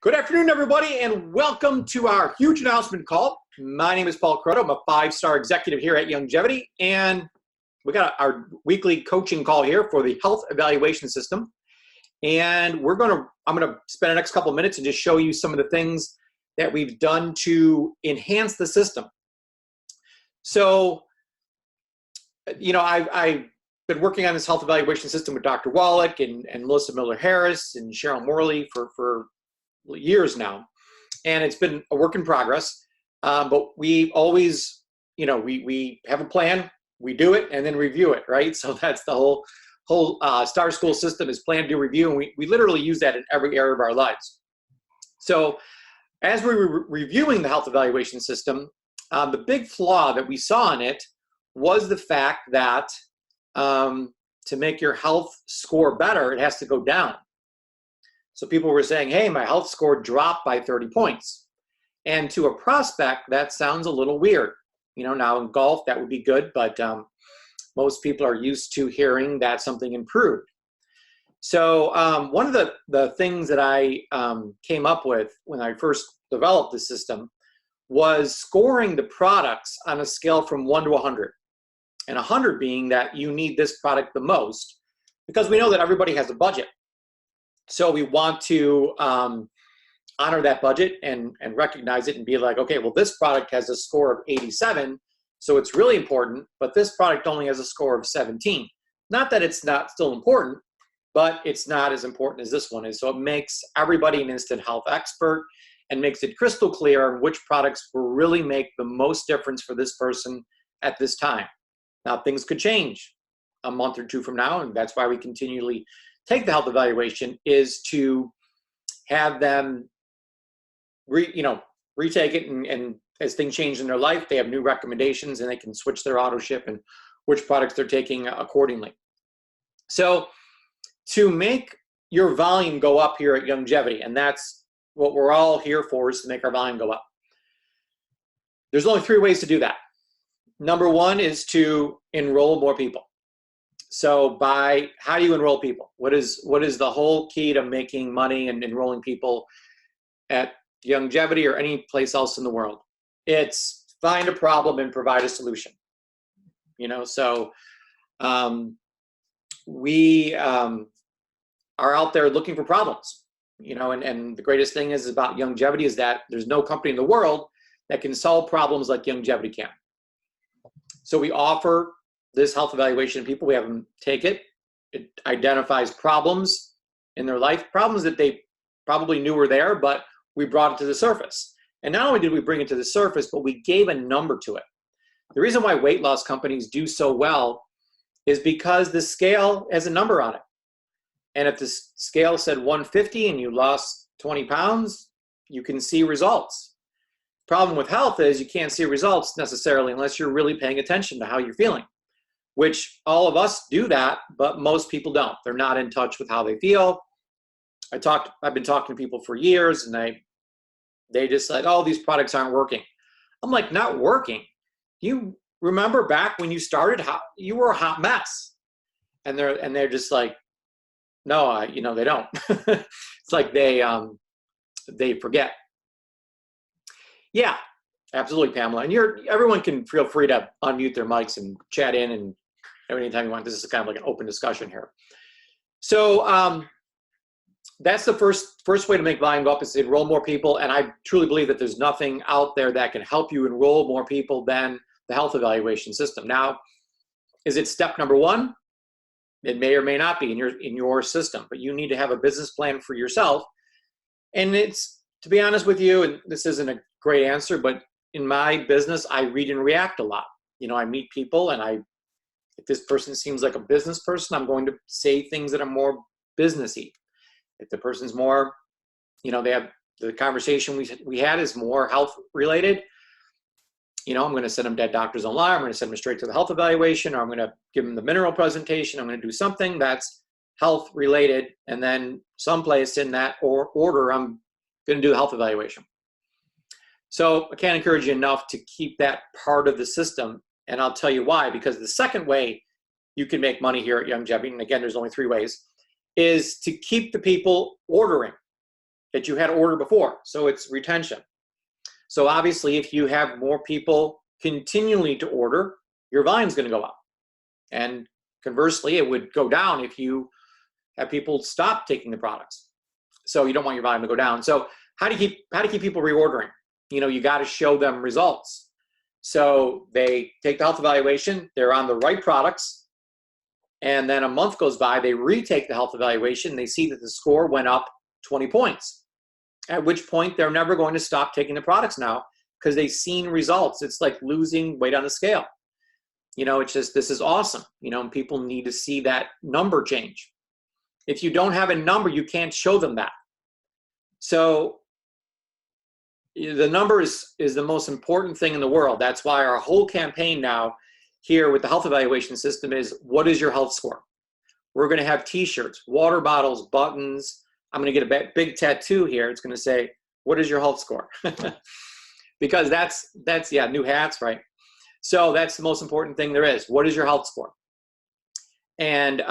Good afternoon, everybody, and welcome to our huge announcement call. My name is Paul Croto. I'm a five-star executive here at Youngevity, and we got our weekly coaching call here for the health evaluation system. And I'm gonna spend the next couple of minutes and just show you some of the things that we've done to enhance the system. So, I've been working on this health evaluation system with Dr. Wallach and Melissa Miller-Harris and Cheryl Morley for years now, and it's been a work in progress. But we always, we have a plan, we do it, and then review it, right? So that's the whole Star School system is plan, do, review, and we literally use that in every area of our lives. So as we were reviewing the health evaluation system, the big flaw that we saw in it was the fact that to make your health score better, it has to go down. So people were saying, hey, my health score dropped by 30 points. And to a prospect, that sounds a little weird. Now in golf, that would be good, but most people are used to hearing that something improved. So one of the things that I came up with when I first developed the system was scoring the products on a scale from 1 to 100. And 100 being that you need this product the most, because we know that everybody has a budget. So we want to honor that budget and recognize it and be like, okay, well, this product has a score of 87, so it's really important, but this product only has a score of 17. Not that it's not still important, but it's not as important as this one is. So it makes everybody an instant health expert and makes it crystal clear on which products will really make the most difference for this person at this time. Now, things could change a month or two from now, and that's why we continually take the health evaluation, is to have them retake it, and as things change in their life, they have new recommendations and they can switch their auto ship and which products they're taking accordingly. So to make your volume go up here at Youngevity, and that's what we're all here for, is to make our volume go up. There's only 3 ways to do that. Number 1 is to enroll more people. So how do you enroll people? What is the whole key to making money and enrolling people at Youngevity or any place else in the world? It's find a problem and provide a solution. So we are out there looking for problems. And the greatest thing is about Youngevity is that there's no company in the world that can solve problems like Youngevity can. So we offer this health evaluation to people. We have them take it. It identifies problems in their life, problems that they probably knew were there, but we brought it to the surface. And not only did we bring it to the surface, but we gave a number to it. The reason why weight loss companies do so well is because the scale has a number on it. And if the scale said 150 and you lost 20 pounds, you can see results. Problem with health is you can't see results necessarily unless you're really paying attention to how you're feeling, which all of us do that, but most people don't. They're not in touch with how they feel. I've been talking to people for years, and they just like, oh, these products aren't working. I'm like, not working? You remember back when you started, you were a hot mess. And they're just like, no, they don't. It's like they forget. Yeah, absolutely, Pamela. And everyone can feel free to unmute their mics and chat in and anytime you want. This is kind of like an open discussion here. So that's the first way to make volume go up, is to enroll more people. And I truly believe that there's nothing out there that can help you enroll more people than the health evaluation system. Now, is it step number 1? It may or may not be in your system, but you need to have a business plan for yourself. And it's, to be honest with you, and this isn't a great answer, but in my business, I read and react a lot. I meet people, and if this person seems like a business person, I'm going to say things that are more businessy. If the person's more, they have the conversation we had is more health related, I'm going to send them to Doctor's Online. I'm going to send them straight to the health evaluation, or I'm going to give them the mineral presentation. I'm going to do something that's health related, and then someplace in that order, I'm going to do the health evaluation. So I can't encourage you enough to keep that part of the system, and I'll tell you why. Because the second way you can make money here at Youngevity, and again, there's only 3 ways, is to keep the people ordering. that you had ordered before. So it's retention. So obviously, if you have more people continually to order, your volume is going to go up. And conversely, it would go down if you have people stop taking the products. So you don't want your volume to go down. So how do you keep people reordering? You got to show them results. So they take the health evaluation, they're on the right products, and then a month goes by, they retake the health evaluation, they see that the score went up 20 points. At which point they're never going to stop taking the products now because they've seen results. It's like losing weight on the scale. It's just, this is awesome. People need to see that number change. If you don't have a number, you can't show them that. So the number is the most important thing in the world. That's why our whole campaign now here with the health evaluation system is, what is your health score? We're going to have t-shirts, water bottles, buttons. I'm going to get a big tattoo here. It's going to say, what is your health score? Because that's new hats, right? So that's the most important thing there is. What is your health score? And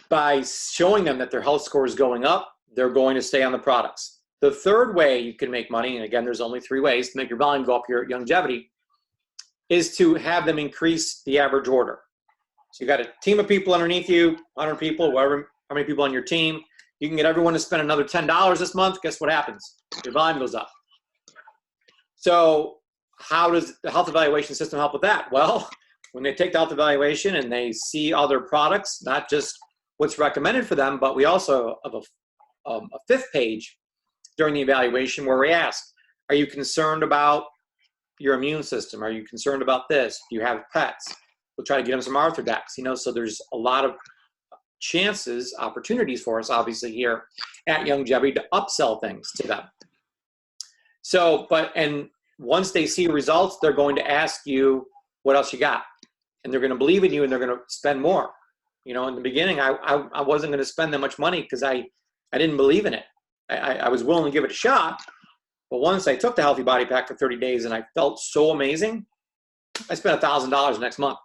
by showing them that their health score is going up, they're going to stay on the products. The third way you can make money, and again, there's only 3 ways to make your volume go up here at Youngevity, is to have them increase the average order. So you got a team of people underneath you, 100 people, whatever, how many people on your team. You can get everyone to spend another $10 this month. Guess what happens? Your volume goes up. So how does the health evaluation system help with that? Well, when they take the health evaluation and they see other products, not just what's recommended for them, but we also have a 5th page during the evaluation where we ask, are you concerned about your immune system? Are you concerned about this? Do you have pets? We'll try to get them some Arthrodex, so there's a lot of opportunities for us, obviously, here at Youngevity to upsell things to them. So, and once they see results, they're going to ask you what else you got. And they're going to believe in you and they're going to spend more. In the beginning, I wasn't going to spend that much money because I didn't believe in it. I was willing to give it a shot. But once I took the Healthy Body Pack for 30 days and I felt so amazing, I spent $1,000 next month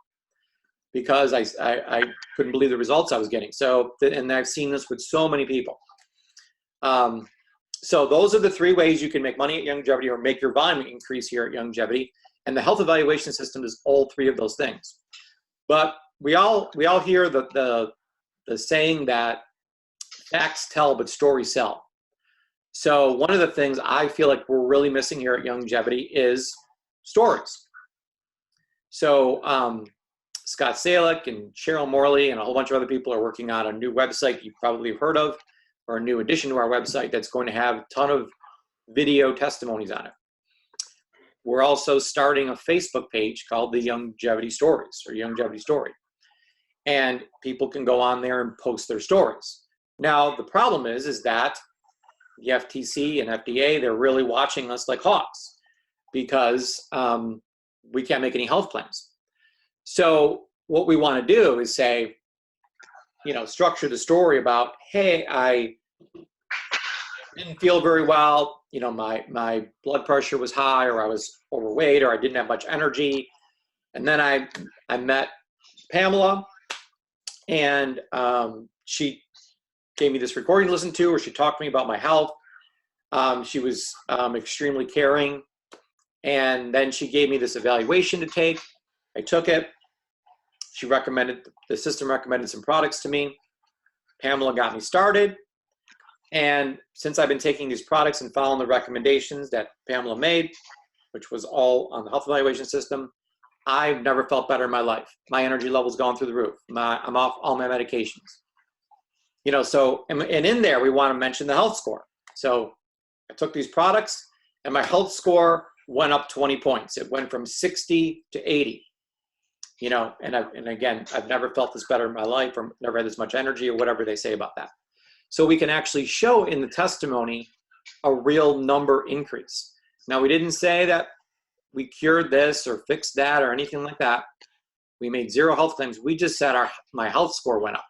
because I couldn't believe the results I was getting. So, and I've seen this with so many people. So those are the 3 ways you can make money at Youngevity or make your volume increase here at Youngevity. And the health evaluation system is all 3 of those things. But we all hear the saying that facts tell, but stories sell. So one of the things I feel like we're really missing here at Youngevity is stories. So Scott Salick and Cheryl Morley and a whole bunch of other people are working on a new website you probably have heard of, or a new addition to our website that's going to have a ton of video testimonies on it. We're also starting a Facebook page called the Youngevity Stories or Youngevity Story. And people can go on there and post their stories. Now, the problem is that the FTC and FDA, they're really watching us like hawks because we can't make any health claims. So what we want to do is say, structure the story about, hey, I didn't feel very well. My blood pressure was high, or I was overweight, or I didn't have much energy. And then I met Pamela, and she gave me this recording to listen to, where she talked to me about my health. She was extremely caring. And then she gave me this evaluation to take. I took it. The system recommended some products to me. Pamela got me started. And since I've been taking these products and following the recommendations that Pamela made, which was all on the health evaluation system, I've never felt better in my life. My energy level's gone through the roof. I'm off all my medications. So, and in there, we want to mention the health score. So I took these products and my health score went up 20 points. It went from 60 to 80. And again, I've never felt this better in my life, or never had this much energy, or whatever they say about that. So we can actually show in the testimony a real number increase. Now, we didn't say that we cured this or fixed that or anything like that. We made 0 health claims. We just said my health score went up,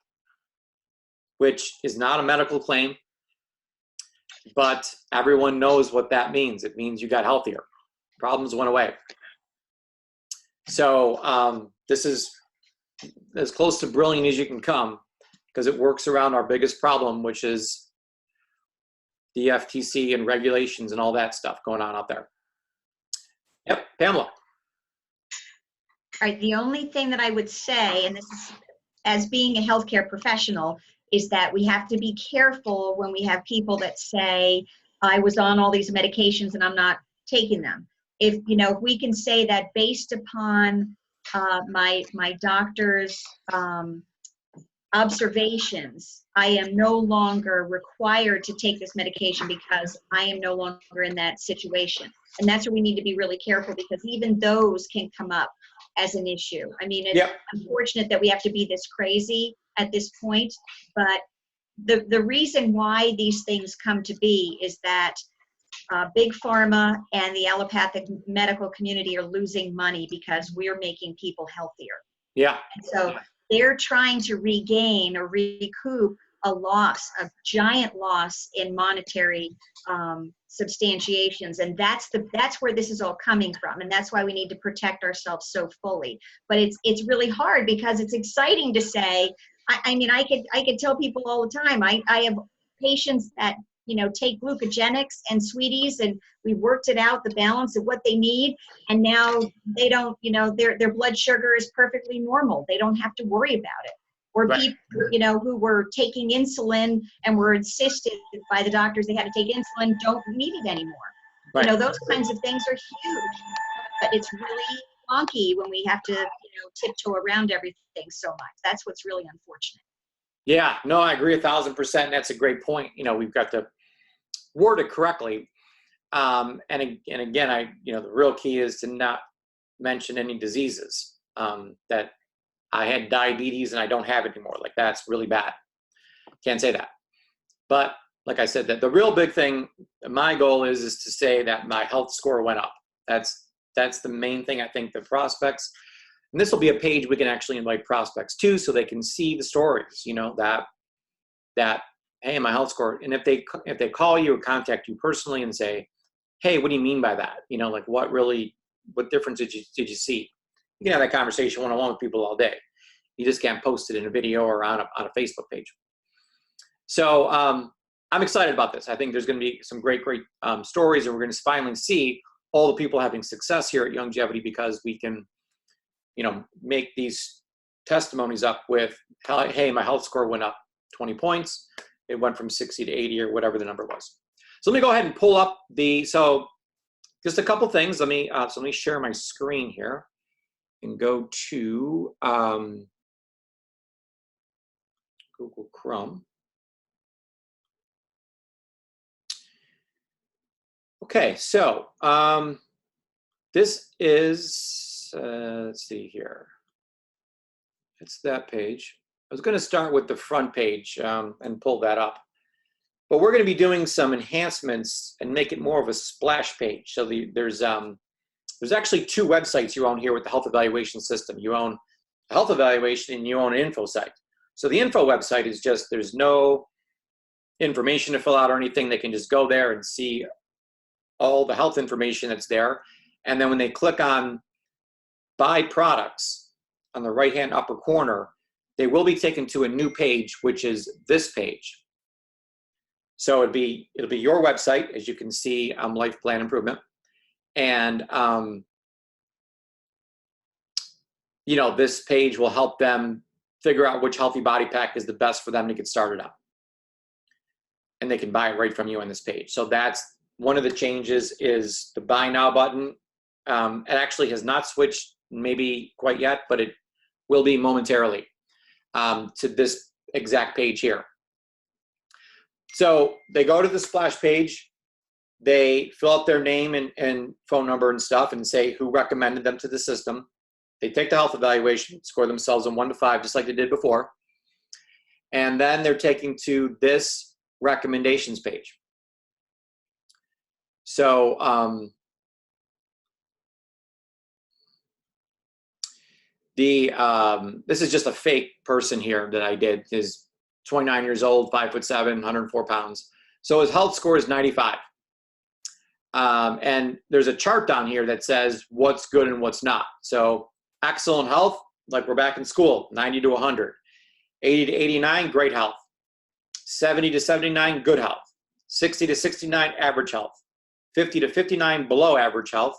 which is not a medical claim, but everyone knows what that means. It means you got healthier. Problems went away. So this is as close to brilliant as you can come, because it works around our biggest problem, which is the FTC and regulations and all that stuff going on out there. Yep, Pamela. All right, the only thing that I would say, and this is as being a healthcare professional, is that we have to be careful when we have people that say, I was on all these medications and I'm not taking them. If we can say that based upon my doctor's observations, I am no longer required to take this medication because I am no longer in that situation. And that's where we need to be really careful, because even those can come up as an issue. I mean, it's unfortunate that we have to be this crazy at this point, but the reason why these things come to be is that big pharma and the allopathic medical community are losing money because we're making people healthier. Yeah. And so they're trying to regain or recoup a giant loss in monetary substantiations, and that's where this is all coming from, and that's why we need to protect ourselves so fully. But it's really hard, because it's exciting to say. I mean, I could tell people all the time. I have patients that take glucogenics and sweeties, and we worked it out, the balance of what they need, and now they don't, their blood sugar is perfectly normal. They don't have to worry about it. Or right. people, who were taking insulin and were insisted by the doctors they had to take insulin, don't need it anymore. Right. Those kinds of things are huge, but it's really wonky when we have to, tiptoe around everything so much. That's what's really unfortunate. Yeah, no, I agree 1,000%. That's a great point. We've got to word it correctly. And again, the real key is to not mention any diseases. That I had diabetes and I don't have it anymore. Like, that's really bad. Can't say that. But like I said, that the real big thing, my goal is to say that my health score went up. That's the main thing. I think the prospects, and this will be a page we can actually invite prospects to, so they can see the stories, that hey, my health score. And if they call you or contact you personally and say, hey, what do you mean by that? Like, what difference did you see? You can have that conversation one-on-one with people all day. You just can't post it in a video or on a Facebook page. So I'm excited about this. I think there's going to be some great stories, and we're going to finally see all the people having success here at Youngevity, because we can, make these testimonies up with, hey, my health score went up 20 points. It went from 60 to 80 or whatever the number was. So let me go ahead and pull up so just a couple things. Let me share my screen here and go to Google Chrome. Okay, so this is, let's see here. It's that page. I was going to start with the front page and pull that up. But we're going to be doing some enhancements and make it more of a splash page. So there's actually two websites you own here with the health evaluation system. You own a health evaluation and you own an info site. So the info website is just, there's no information to fill out or anything. They can just go there and see all the health information that's there. And then when they click on buy products on the right-hand upper corner, they will be taken to a new page, which is this page. So it'll be your website, as you can see, Life Plan Improvement. And this page will help them figure out which healthy body pack is the best for them to get started on. And they can buy it right from you on this page. So that's one of the changes, is the buy now button. It actually has not switched maybe quite yet, but it will be momentarily to this exact page here. So they go to the splash page, they fill out their name and phone number and stuff and say who recommended them to the system. They take the health evaluation, score themselves on 1 to 5, just like they did before. And then they're taken to this recommendations page. So this is just a fake person here that I did. He's 29 years old, 5'7", 104 pounds. So his health score is 95. And there's a chart down here that says what's good and what's not. So excellent health, like we're back in school, 90 to 100. 80 to 89, great health. 70 to 79, good health. 60 to 69 average health, 50 to 59 below average health,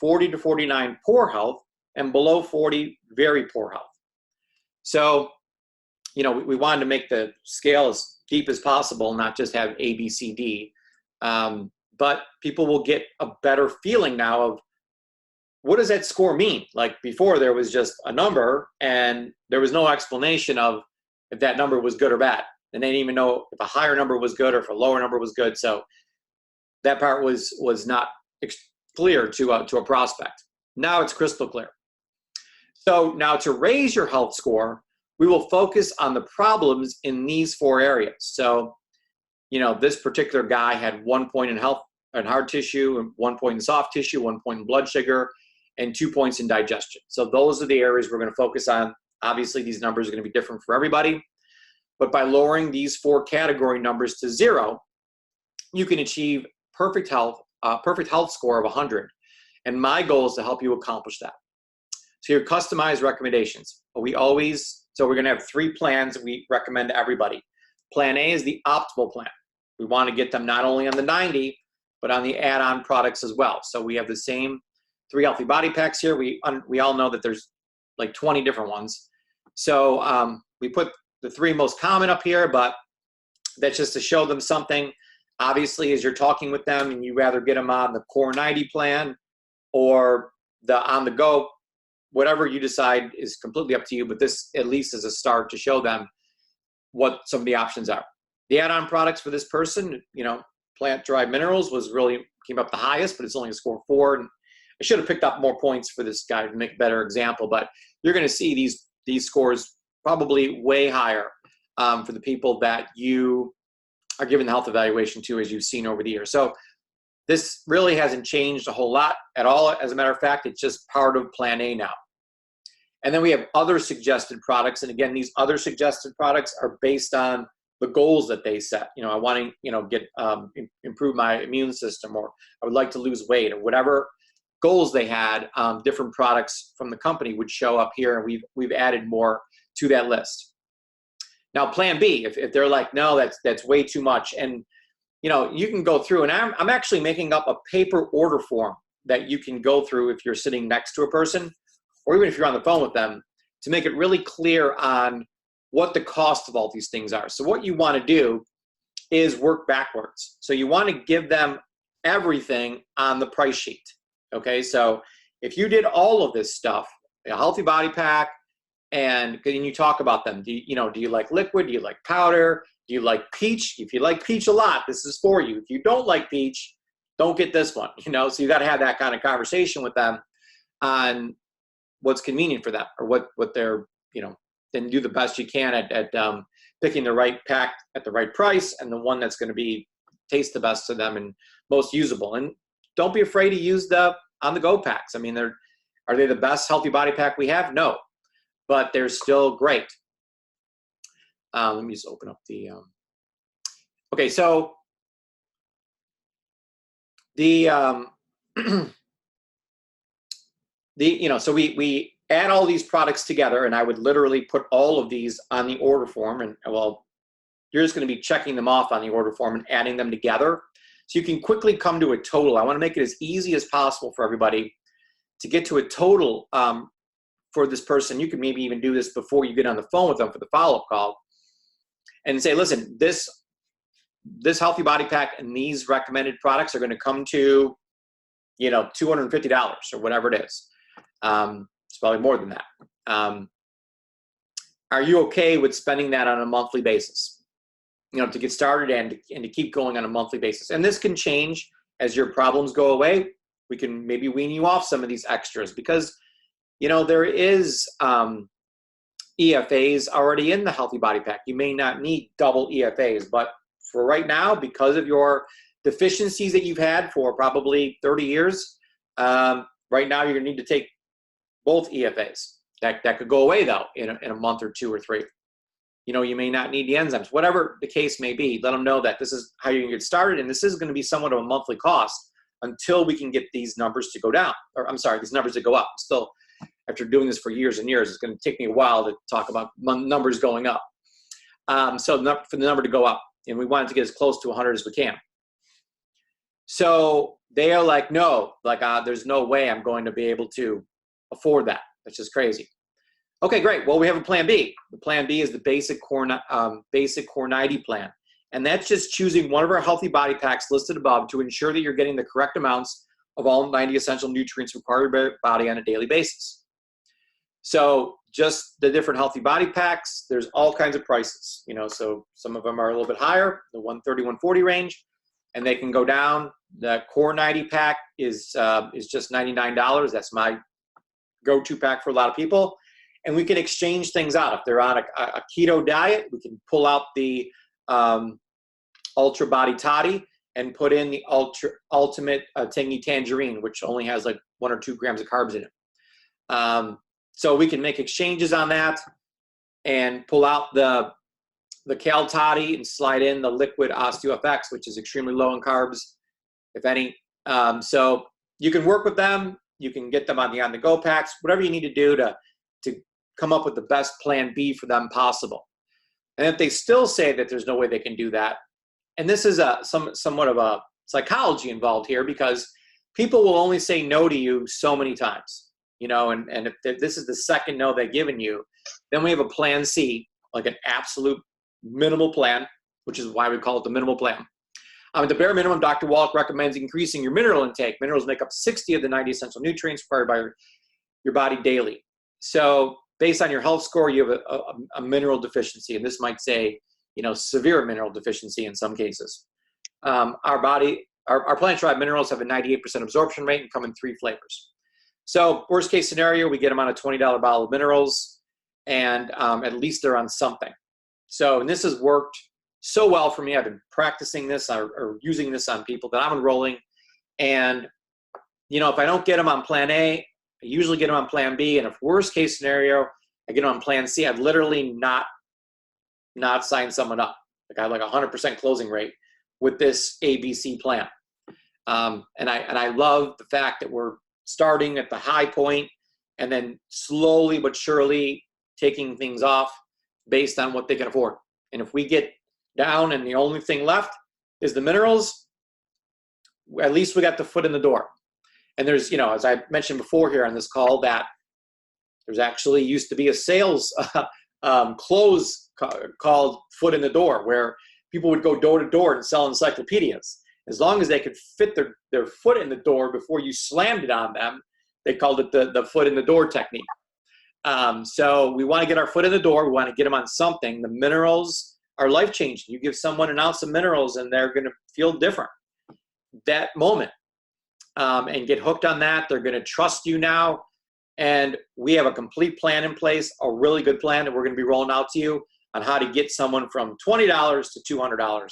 40 to 49 poor health, and below 40 very poor health. So, you know, we wanted to make the scale as deep as possible, not just have A, B, C, D. But people will get a better feeling now of what does that score mean? Like before, there was just a number and there was no explanation of if that number was good or bad. And they didn't even know if a higher number was good or if a lower number was good. So that part was not clear to a prospect. Now it's crystal clear. So now to raise your health score, we will focus on the problems in these 4 areas. So, you know, this particular guy had 1 point in health and hard tissue, and 1 point in soft tissue, 1 point in blood sugar, and 2 points in digestion. So those are the areas we're going to focus on. Obviously, these numbers are going to be different for everybody. But by lowering these 4 category numbers to 0, you can achieve perfect health score of 100. And my goal is to help you accomplish that. So your customized recommendations. So we're going to have 3 plans that we recommend to everybody. Plan A is the optimal plan. We want to get them not only on the 90, but on the add-on products as well. So we have the same 3 healthy body packs here. We all know that there's like 20 different ones. So we put the 3 most common up here, but that's just to show them something. Obviously, as you're talking with them and you rather get them on the Core 90 plan or the on the go, whatever you decide is completely up to you, but this at least is a start to show them what some of the options are. The add-on products for this person, you know, plant-derived minerals came up the highest, but it's only a score 4. And I should have picked up more points for this guy to make a better example, but you're going to see these scores probably way higher for the people that you are giving the health evaluation to, as you've seen over the years. So this really hasn't changed a whole lot at all. As a matter of fact, it's just part of Plan A now. And then we have other suggested products. And again, these other suggested products are based on the goals that they set. You know, I want to, you know, improve my immune system, or I would like to lose weight, or whatever goals they had. Different products from the company would show up here, and we've added more to that list. Now, Plan B, if they're like, no, that's way too much, and you know, you can go through, and I'm actually making up a paper order form that you can go through if you're sitting next to a person, or even if you're on the phone with them, to make it really clear on what the cost of all these things are. So what you want to do is work backwards. So you want to give them everything on the price sheet. Okay, so if you did all of this stuff, a healthy body pack, and you talk about them, do you like liquid? Do you like powder? Do you like peach? If you like peach a lot, this is for you. If you don't like peach, don't get this one. You know, so you got to have that kind of conversation with them on what's convenient for them, or what they're, you know, then do the best you can at picking the right pack at the right price, and the one that's going to taste the best to them and most usable. And don't be afraid to use the on-the-go packs. I mean, are they the best healthy body pack we have? No, but they're still great. Let me just open up the, okay, so so we add all these products together, and I would literally put all of these on the order form, and well, you're just going to be checking them off on the order form and adding them together. So you can quickly come to a total. I want to make it as easy as possible for everybody to get to a total for this person. You can maybe even do this before you get on the phone with them for the follow-up call, and say, listen, this healthy body pack and these recommended products are going to come to, you know, $250 or whatever it is. It's probably more than that. Are you okay with spending that on a monthly basis? You know, to get started and to keep going on a monthly basis. And this can change as your problems go away. We can maybe wean you off some of these extras, because, you know, there is EFAs already in the healthy body pack. You may not need double EFAs, but for right now, because of your deficiencies that you've had for probably 30 years, right now you're going to need to take both EFAs. That could go away, though, in a month or 2 or 3. You know, you may not need the enzymes. Whatever the case may be, let them know that this is how you can get started, and this is going to be somewhat of a monthly cost until we can get these numbers to go down. Or I'm sorry, these numbers to go up. Still, after doing this for years and years, it's going to take me a while to talk about numbers going up. So for the number to go up. and we want it to get as close to 100 as we can. So they are like, no, like there's no way I'm going to be able to afford that. That's just crazy. Okay, great. Well, we have a plan B. The plan B is the basic Core 90 plan. And that's just choosing one of our healthy body packs listed above to ensure that you're getting the correct amounts of all 90 essential nutrients required by your body on a daily basis. So just the different healthy body packs, there's all kinds of prices, so some of them are a little bit higher, the 130, 140 range, and they can go down. The Core 90 pack is just $99. That's my go-to pack for a lot of people. And we can exchange things out. If they're on a keto diet, we can pull out the Ultra Body Toddy and put in the Ultimate Tangy Tangerine, which only has like 1 or 2 grams of carbs in it. So we can make exchanges on that and pull out the Cal Toddy and slide in the Liquid OsteoFX, which is extremely low in carbs, if any. So you can work with them. You can get them on the on-the-go packs, whatever you need to do to come up with the best plan B for them possible. And if they still say that there's no way they can do that, and this is somewhat of a psychology involved here, because people will only say no to you so many times, and if this is the second no they've given you, then we have a plan C, like an absolute minimal plan, which is why we call it the minimal plan. At the bare minimum, Dr. Wallach recommends increasing your mineral intake. Minerals make up 60 of the 90 essential nutrients required by your body daily. So based on your health score, you have a mineral deficiency, and this might say, severe mineral deficiency in some cases. Our Plant Tribe minerals have a 98% absorption rate and come in 3 flavors. So worst case scenario, we get them on a $20 bottle of minerals, and at least they're on something. So, and this has worked so well for me. I've been practicing this or using this on people that I'm enrolling. And, if I don't get them on plan A, I usually get them on plan B. And if worst case scenario, I get them on plan C, I've literally not signed someone up. Like I have like 100% closing rate with this ABC plan. And I love the fact that we're starting at the high point and then slowly but surely taking things off based on what they can afford. And if we get down and the only thing left is the minerals, at least we got the foot in the door. And there's, as I mentioned before here on this call, that there's actually used to be a sales close called Foot in the Door, where people would go door to door and sell encyclopedias. As long as they could fit their foot in the door before you slammed it on them, they called it the foot in the door technique. So we want to get our foot in the door. We want to get them on something. The minerals are life-changing. You give someone an ounce of minerals and they're going to feel different that moment, and get hooked on that. They're going to trust you now. And we have a complete plan in place, a really good plan that we're going to be rolling out to you on how to get someone from $20 to $200.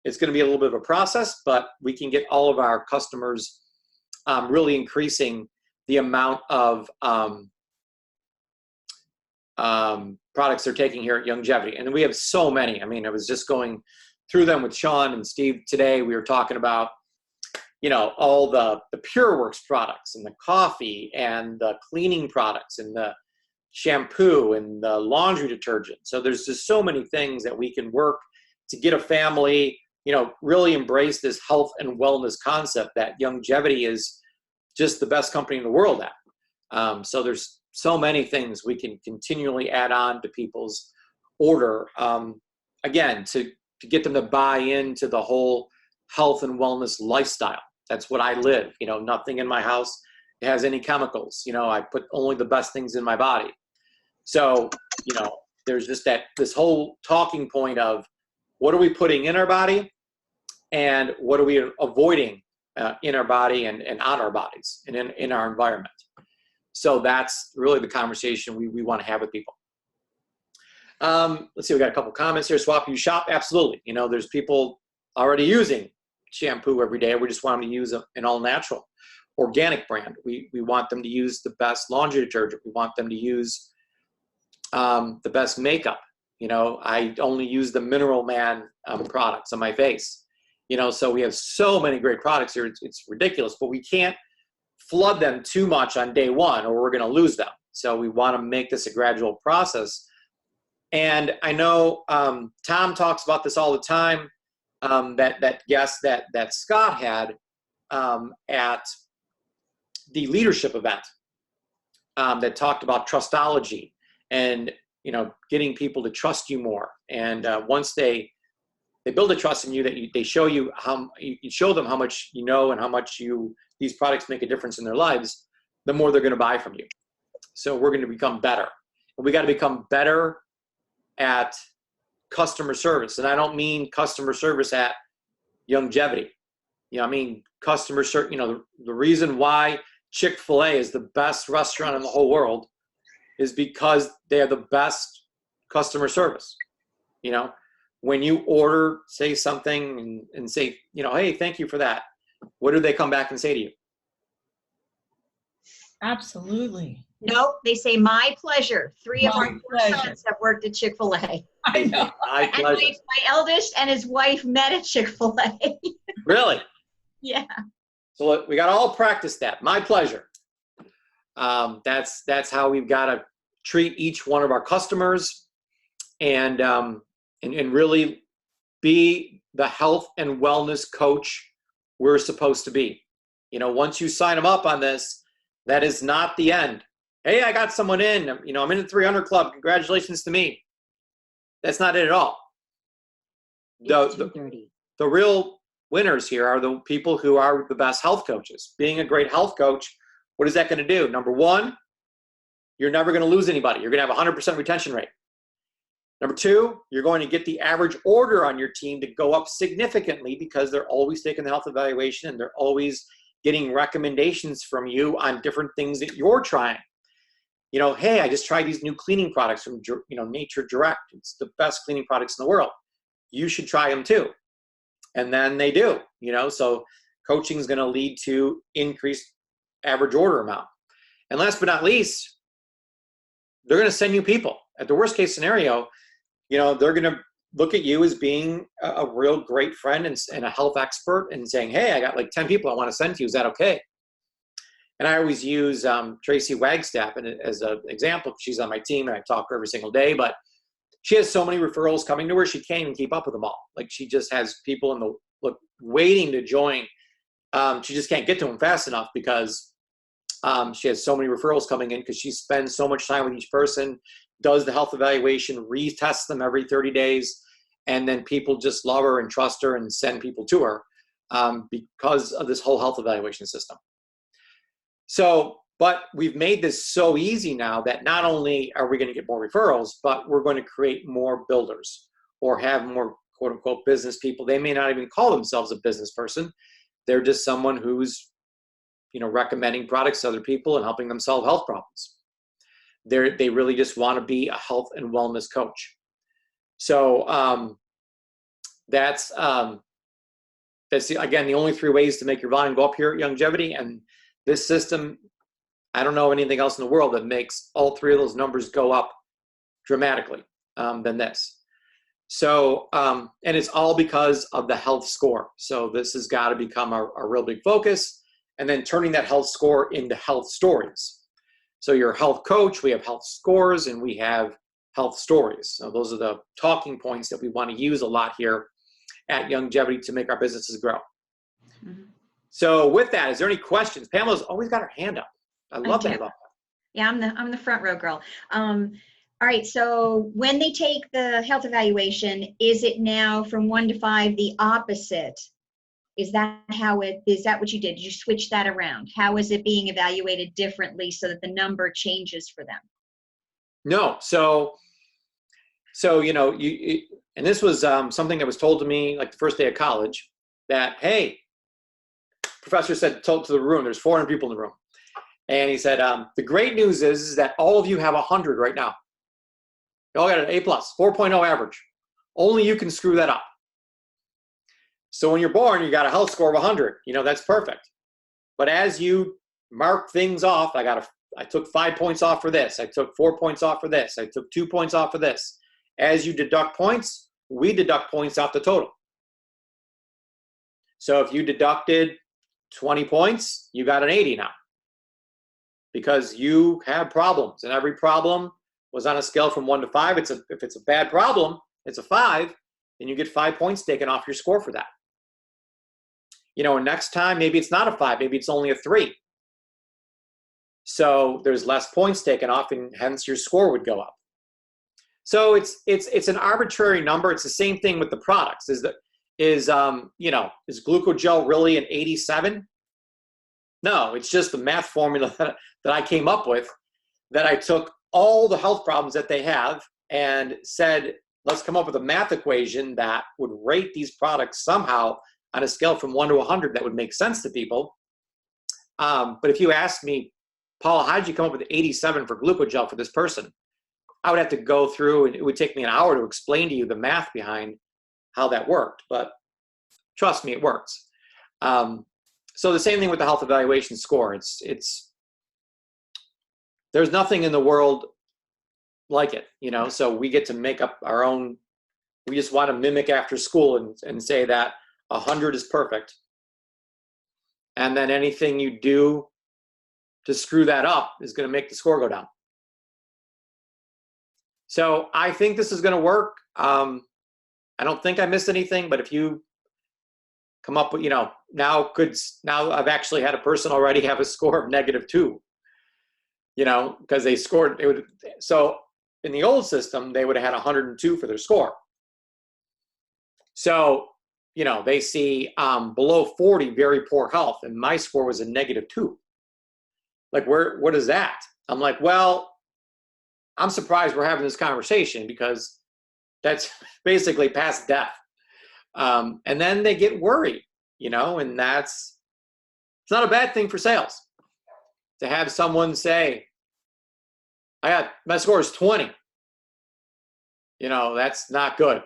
It's going to be a little bit of a process, but we can get all of our customers really increasing the amount of products they're taking here at Youngevity. And we have so many. I mean, I was just going through them with Sean and Steve today. We were talking about, all the PureWorks products and the coffee and the cleaning products and the shampoo and the laundry detergent. So there's just so many things that we can work to get a family, really embrace this health and wellness concept that Youngevity is just the best company in the world at. So there's so many things we can continually add on to people's order, again, to get them to buy into the whole health and wellness lifestyle. That's what I live. Nothing in my house has any chemicals. I put only the best things in my body. So, there's just this whole talking point of what are we putting in our body and what are we avoiding in our body and on our bodies and in our environment. So that's really the conversation we want to have with people. Let's see, we got a couple comments here. Swap, you shop? Absolutely. There's people already using shampoo every day. We just want them to use an all natural organic brand. We want them to use the best laundry detergent. We want them to use the best makeup. I only use the Mineral Man products on my face. So we have so many great products here. It's ridiculous, but we can't flood them too much on day one or we're going to lose them. So we want to make this a gradual process. And I know Tom talks about this all the time. That guest that Scott had at the leadership event that talked about trustology and getting people to trust you more. And once they build a trust in you, they show you how you show them how much you know and how much these products make a difference in their lives, the more they're going to buy from you. So we're going to become better, and we got to become better at customer service. And I don't mean customer service at Youngevity. I mean customer service. The reason why Chick-fil-A is the best restaurant in the whole world is because they have the best customer service. When you order, say something and say, hey, thank you for that. What do they come back and say to you? Absolutely. No, they say, my pleasure. Three of our four sons have worked at Chick-fil-A. I know. My pleasure. And my eldest and his wife met at Chick-fil-A. Really? Yeah. So look, we got to all practice that. My pleasure. That's how we've got to treat each one of our customers, and really be the health and wellness coach we're supposed to be. Once you sign them up on this, that is not the end. Hey, I got someone in. I'm in the 300 club. Congratulations to me. That's not it at all. The real winners here are the people who are the best health coaches. Being a great health coach, what is that going to do? Number one, you're never going to lose anybody. You're going to have a 100% retention rate. Number two, you're going to get the average order on your team to go up significantly because they're always taking the health evaluation and they're always getting recommendations from you on different things that you're trying. Hey, I just tried these new cleaning products from Nature Direct. It's the best cleaning products in the world. You should try them too. And then they do, so coaching is going to lead to increased average order amount. And last but not least, they're going to send you people. At the worst case scenario, they're going to look at you as being a real great friend and a health expert and saying, hey, I got like 10 people I want to send to you. Is that okay? And I always use Tracy Wagstaff as an example. She's on my team and I talk to her every single day, but she has so many referrals coming to her, she can't even keep up with them all. Like she just has people waiting to join. She just can't get to them fast enough because she has so many referrals coming in because she spends so much time with each person, does the health evaluation, retests them every 30 days, and then people just love her and trust her and send people to her because of this whole health evaluation system. So, but we've made this so easy now that not only are we going to get more referrals, but we're going to create more builders or have more quote unquote business people. They may not even call themselves a business person. They're just someone who's, recommending products to other people and helping them solve health problems. They really just want to be a health and wellness coach. So that's again, the only three ways to make your volume go up here at Youngevity. And this system, I don't know anything else in the world that makes all three of those numbers go up dramatically than this. So, and it's all because of the health score. So this has got to become a real big focus, and then turning that health score into health stories. So you're a health coach, we have health scores, and we have health stories. So those are the talking points that we want to use a lot here at Youngevity to make our businesses grow. Mm-hmm. So with that, is there any questions? Pamela's always got her hand up. I love that about her. Yeah, I'm the front row girl. All right, so when they take the health evaluation, is it now from 1 to 5 the opposite? Is that what you did? Did you switch that around? How is it being evaluated differently so that the number changes for them? No, so and this was something that was told to me like the first day of college, that, hey, professor told to the room, there's 400 people in the room. And he said, the great news is that all of you have 100 right now. You all got an A+, 4.0 average. Only you can screw that up. So when you're born, you got a health score of 100. That's perfect. But as you mark things off, I took 5 points off for this. I took 4 points off for this. I took 2 points off for this. As you deduct points, we deduct points off the total. So if you deducted 20 points, you got an 80 now. Because you have problems, and every problem was on a scale from 1 to 5. If it's a bad problem, it's a 5, then you get 5 points taken off your score for that. You know, and next time, maybe it's not a 5, maybe it's only a 3. So there's less points taken off, and hence your score would go up. So it's an arbitrary number. It's the same thing with the products. Is Glucogel really an 87? No, it's just the math formula that I came up with, that I took all the health problems that they have and said, let's come up with a math equation that would rate these products somehow on a scale from 1 to 100 that would make sense to people. But if you ask me, Paul, how did you come up with 87 for Glucogel for this person? I would have to go through, and it would take me an hour to explain to you the math behind how that worked. But trust me, it works. So the same thing with the health evaluation score. There's nothing in the world like it, you know. So we get to make up our own. We just want to mimic after school and say that 100 is perfect, and then anything you do to screw that up is going to make the score go down. So I think this is going to work. I don't think I missed anything, but if you come up with, you know, now I've actually had a person already have a score of -2, you know, because they scored, so in the old system, they would have had 102 for their score. So, you know, they see below 40, very poor health, and my score was a -2. Like, what is that? I'm like, well, I'm surprised we're having this conversation, because that's basically past death. And then they get worried, you know, and it's not a bad thing for sales to have someone say, my score is 20. You know, that's not good.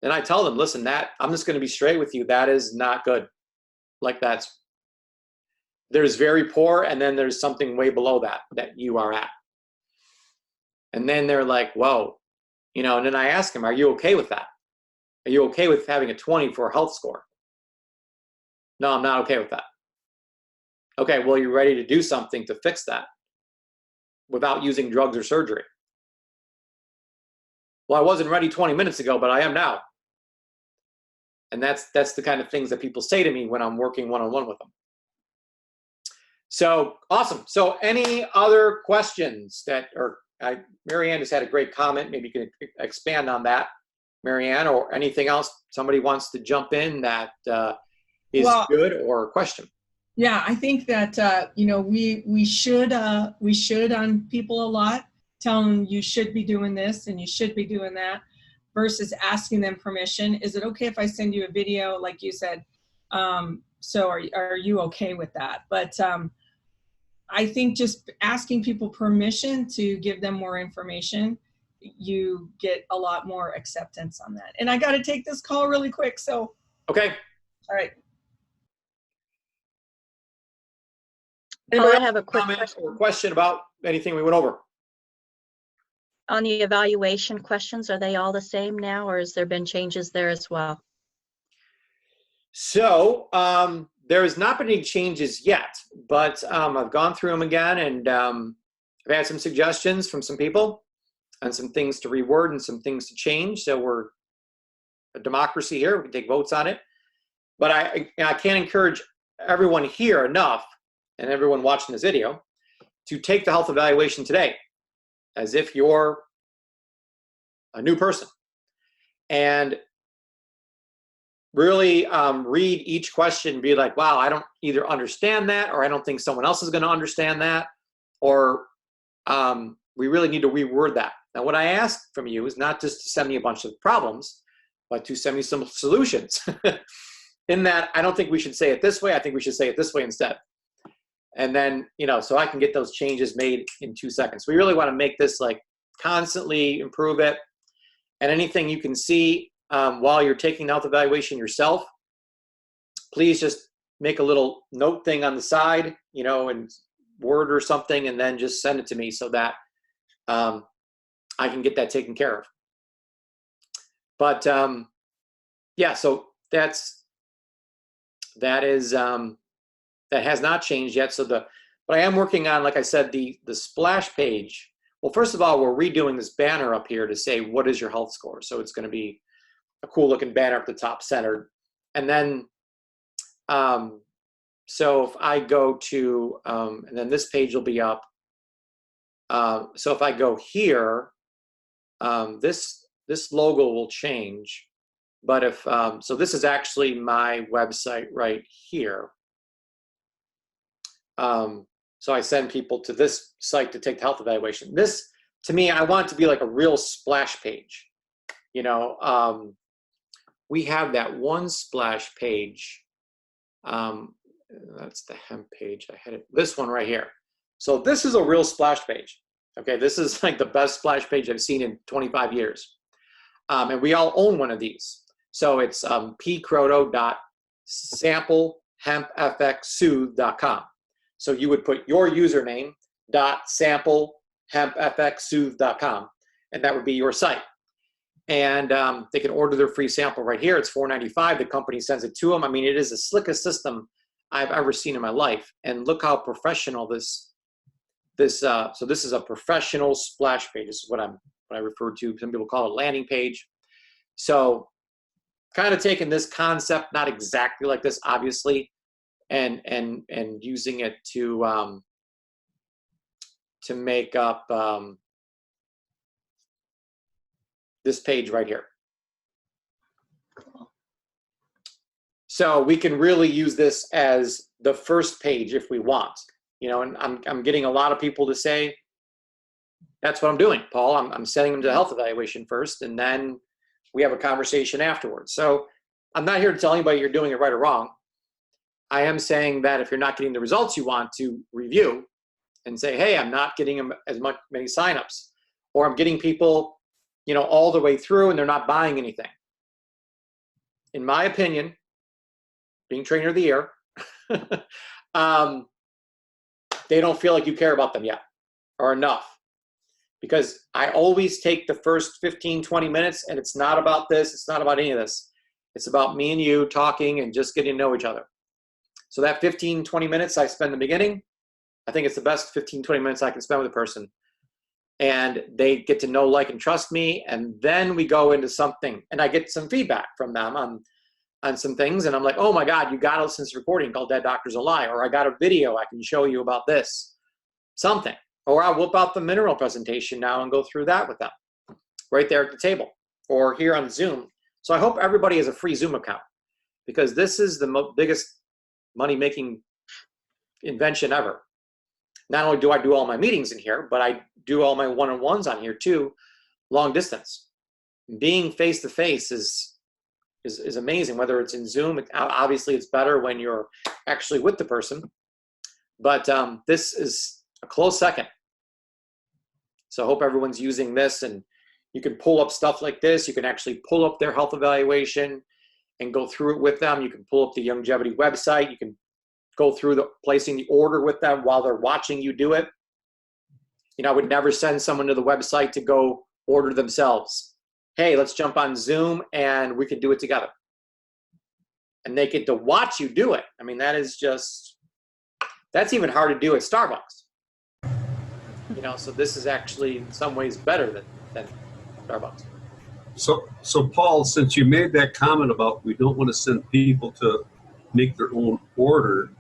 And I tell them, listen, I'm just going to be straight with you. That is not good. Like, there's very poor, and then there's something way below that you are at. And then they're like, whoa, you know, and then I ask them, are you okay with that? Are you okay with having a 20 for a health score? No, I'm not okay with that. Okay, well, you're ready to do something to fix that without using drugs or surgery. Well, I wasn't ready 20 minutes ago, but I am now. And that's the kind of things that people say to me when I'm working one-on-one with them. So awesome. So any other questions Marianne just had a great comment. Maybe you can expand on that, Marianne, or anything else somebody wants to jump in that is good, or a question. Yeah, I think that you know, we should on people a lot, tell them you should be doing this and you should be doing that, versus asking them permission. Is it okay if I send you a video, like you said? So are you okay with that? But I think just asking people permission to give them more information, you get a lot more acceptance on that. And I got to take this call really quick. So. Okay. All right. Anybody I have a quick comment or question about anything we went over? On the evaluation questions, are they all the same now, or has there been changes there as well? So there has not been any changes yet, but I've gone through them again, and I've had some suggestions from some people and some things to reword and some things to change. So we're a democracy here. We can take votes on it. But I can't encourage everyone here enough, and everyone watching this video, to take the health evaluation today as if you're a new person, and really read each question and be like, wow, I don't either understand that, or I don't think someone else is going to understand that, or we really need to reword that. Now, what I ask from you is not just to send me a bunch of problems, but to send me some solutions. In that, I don't think we should say it this way. I think we should say it this way instead. And then, you know, so I can get those changes made in 2 seconds. We really want to make this, like, constantly improve it. And anything you can see while you're taking the health evaluation yourself, please just make a little note thing on the side, you know, in Word or something, and then just send it to me so that I can get that taken care of. But yeah, so that has not changed yet. So but I am working on, like I said, the splash page, Well, first of all, we're redoing this banner up here to say, what is your health score? So it's going to be a cool looking banner at the top centered. And then, so if I go to, and then this page will be up. So if I go here, this logo will change. But if, so this is actually my website right here. So I send people to this site to take the health evaluation. This, to me, I want it to be like a real splash page. You know, we have that one splash page. That's the hemp page. I had it, this one right here. So this is a real splash page. Okay, this is like the best splash page I've seen in 25 years. And we all own one of these. So it's pcroto.samplehempfxsoothe.com. So you would put your username .samplehempfxsoothe.com, and that would be your site. And they can order their free sample right here. It's $4.95. The company sends it to them. I mean, it is the slickest system I've ever seen in my life. And look how professional so this is a professional splash page. This is what I refer to. Some people call it a landing page. So kind of taking this concept, not exactly like this, obviously, and using it to make up this page right here. So we can really use this as the first page if we want, you know, and I'm getting a lot of people to say, that's what I'm doing, Paul. I'm sending them to the health evaluation first, and then we have a conversation afterwards. So I'm not here to tell anybody you're doing it right or wrong. I am saying that if you're not getting the results you want, to review and say, hey, I'm not getting many signups, or I'm getting people, you know, all the way through and they're not buying anything. In my opinion, being trainer of the year, they don't feel like you care about them yet or enough. Because I always take the first 15, 20 minutes, and it's not about this, it's not about any of this. It's about me and you talking and just getting to know each other. So that 15, 20 minutes I spend in the beginning, I think it's the best 15, 20 minutes I can spend with a person. And they get to know, like, and trust me, and then we go into something, and I get some feedback from them on some things, and I'm like, oh my God, you got to listen to this recording called Dead Doctor's a Lie, or I got a video I can show you about this, something. Or I'll whip out the mineral presentation now and go through that with them right there at the table or here on Zoom. So I hope everybody has a free Zoom account, because this is the biggest money-making invention ever. Not only do I do all my meetings in here, but I do all my one-on-ones on here too, long distance. Being face-to-face is amazing, whether it's in Zoom. Obviously, it's better when you're actually with the person, but this is a close second. So I hope everyone's using this, and you can pull up stuff like this. You can actually pull up their health evaluation and go through it with them. You can pull up the Youngevity website. You can go through placing the order with them while they're watching you do it. You know, I would never send someone to the website to go order themselves. Hey, let's jump on Zoom and we can do it together. And they get to watch you do it. I mean, that's even hard to do at Starbucks. You know, so this is actually in some ways better than Starbucks. So Paul, since you made that comment about we don't want to send people to make their own order,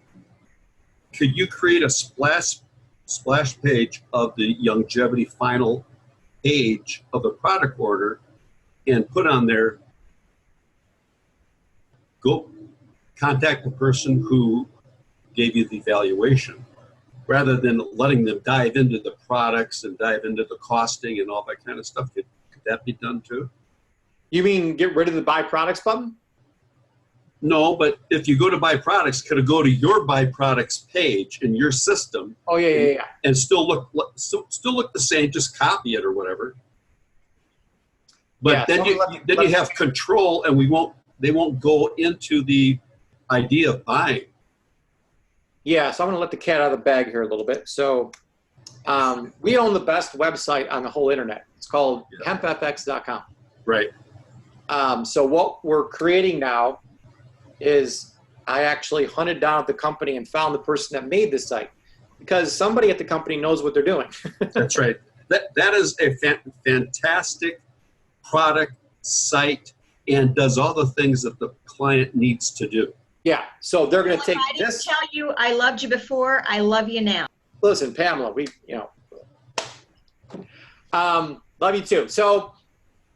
could you create a splash page of the Youngevity final page of the product order and put on there, go contact the person who gave you the evaluation, rather than letting them dive into the products and dive into the costing and all that kind of stuff? Could that be done too? You mean get rid of the buy products button? No, but if you go to buy products, could it go to your buy products page in your system? Oh yeah. And still look the same, just copy it or whatever. But Yeah, then you have control, and they won't go into the idea of buying. Yeah, so I'm going to let the cat out of the bag here a little bit. So we own the best website on the whole internet. It's called hempfx.com. Right. So what we're creating now is I actually hunted down at the company and found the person that made this site, because somebody at the company knows what they're doing. That's right. that is a fantastic product, site, and does all the things that the client needs to do. Yeah, so they're going to If take I didn't this. tell you I loved you before, I love you now. Listen, Pamela, love you too. So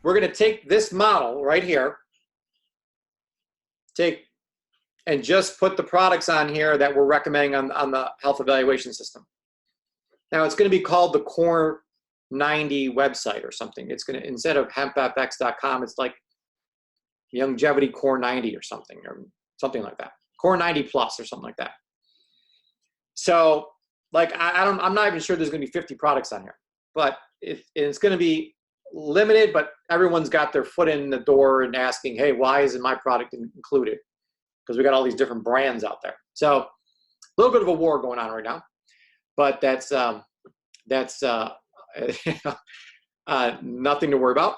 we're going to take this model right here, and just put the products on here that we're recommending on the health evaluation system. Now it's going to be called the Core 90 website or something. It's going to, instead of hempfx.com, it's like Longevity Core 90 or something like that. Core 90 Plus or something like that. So like, I'm not even sure there's going to be 50 products on here, but it's going to be limited, but everyone's got their foot in the door and asking, hey, why isn't my product included? Because we got all these different brands out there. So a little bit of a war going on right now, but that's nothing to worry about.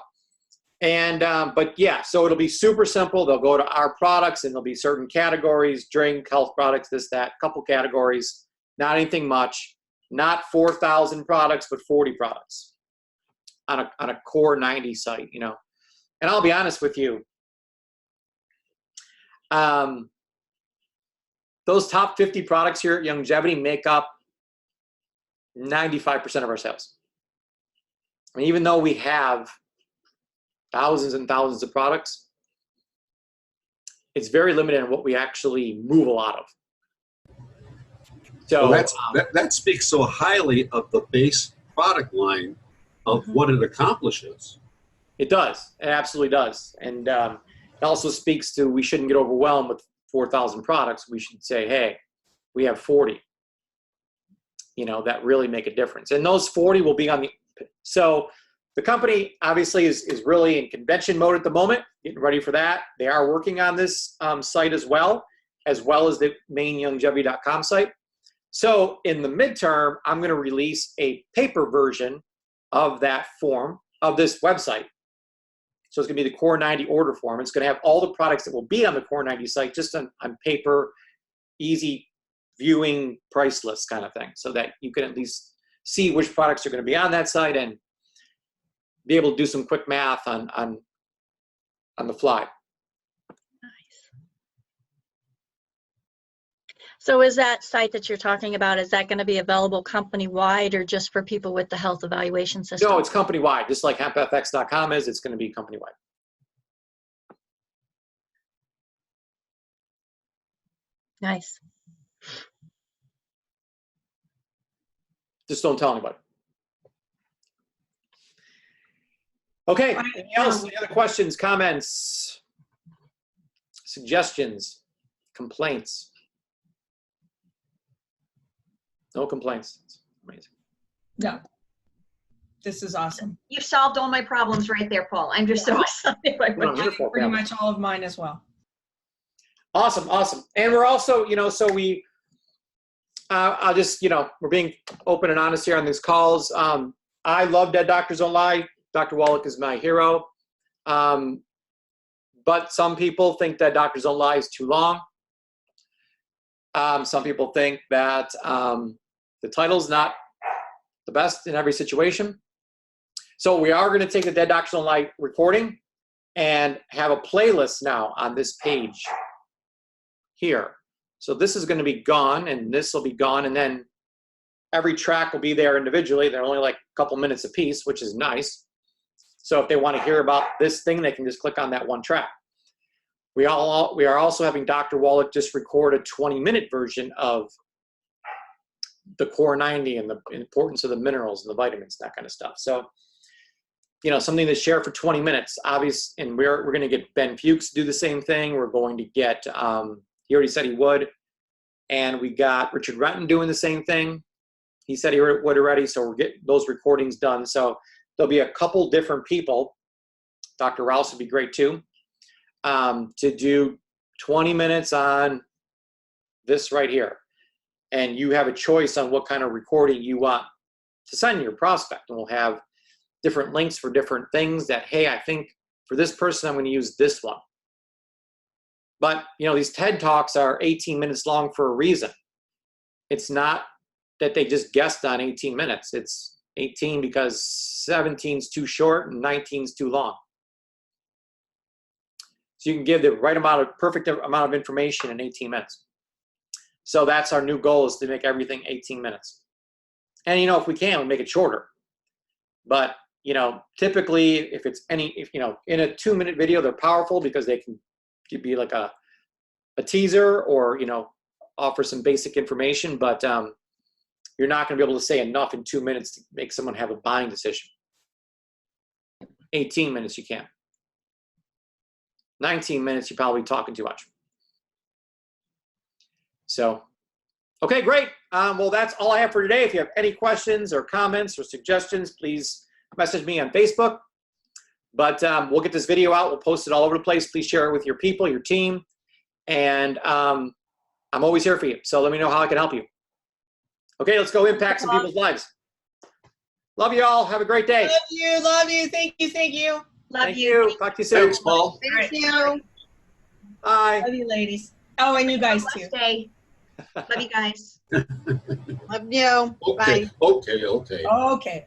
And but yeah, so it'll be super simple. They'll go to our products, and there'll be certain categories: drink, health products, this, that, couple categories. Not anything much. Not 4,000 products, but 40 products on a Core 90 site. And I'll be honest with you. Those top 50 products here at Longevity make up 95% of our sales. I mean, even though we have thousands and thousands of products, it's very limited in what we actually move a lot of. So well, that speaks so highly of the base product line of what it accomplishes. It does. It absolutely does. And it also speaks to, we shouldn't get overwhelmed with 4,000 products. We should say, hey, we have 40, that really make a difference. And those 40 will be on the, so the company obviously is really in convention mode at the moment, getting ready for that. They are working on this site as well as the main longevity.com site. So in the midterm, I'm going to release a paper version of that form, of this website. So it's going to be the Core 90 order form. It's going to have all the products that will be on the Core 90 site, just on paper, easy viewing, price list kind of thing, so that you can at least see which products are going to be on that site and be able to do some quick math on the fly. So is that site that you're talking about, is that going to be available company-wide or just for people with the health evaluation system? No, it's company-wide. Just like hempfx.com is, it's going to be company-wide. Nice. Just don't tell anybody. Okay, anything else? Any other questions, comments, suggestions, complaints? No complaints. It's amazing. No. This is awesome. You've solved all my problems right there, Paul. I'm just so excited by Well, what you wonderful, Pretty Pamela. much all of mine as well. Awesome, awesome. And we're also, so we, I'll just, we're being open and honest here on these calls. I love Dead Doctors Don't Lie. Dr. Wallach is my hero. But some people think that Doctors Don't Lie is too long. Some people think that the title's not the best in every situation. So we are going to take the Dead Doctors Don't Lie recording and have a playlist now on this page here. So this is going to be gone, and this will be gone, and then every track will be there individually. They're only like a couple minutes a piece, which is nice. So if they want to hear about this thing, they can just click on that one track. We are also having Dr. Wallach just record a 20-minute version of the Core 90 and the importance of the minerals and the vitamins, that kind of stuff. So, something to share for 20 minutes, obvious. And we're going to get Ben Fuchs to do the same thing. We're going to get, he already said he would. And we got Richard Renton doing the same thing. He said he would already, so we're getting those recordings done. So there'll be a couple different people. Dr. Rouse would be great too. To do 20 minutes on this right here. And you have a choice on what kind of recording you want to send your prospect. And we'll have different links for different things that, hey, I think for this person, I'm going to use this one. But, these TED Talks are 18 minutes long for a reason. It's not that they just guessed on 18 minutes. It's 18 because 17 is too short and 19 is too long. So you can give the right amount of, perfect amount of information in 18 minutes. So that's our new goal, is to make everything 18 minutes. And, you know, if we can, we'll make it shorter. But, you know, typically if it's you know, in a 2-minute video, they're powerful because they can be like a teaser, or, you know, offer some basic information, but you're not going to be able to say enough in 2 minutes to make someone have a buying decision. 18 minutes you can. 19 minutes you're probably talking too much. So, okay, great. Well, that's all I have for today. If you have any questions or comments or suggestions, please message me on Facebook. But we'll get this video out. We'll post it all over the place. Please share it with your people, your team. And I'm always here for you. So let me know how I can help you. Okay, let's go impact some people's lives. Love you all. Have a great day. Love you. Love you. Thank you. Thank you. Love Thank you. you. Talk to you soon. Thanks, Paul. Thank you. Bye. Love you, ladies. Oh, and you guys too. Blessed day. Love you guys. Love you. Okay, Bye. okay. Okay. Okay.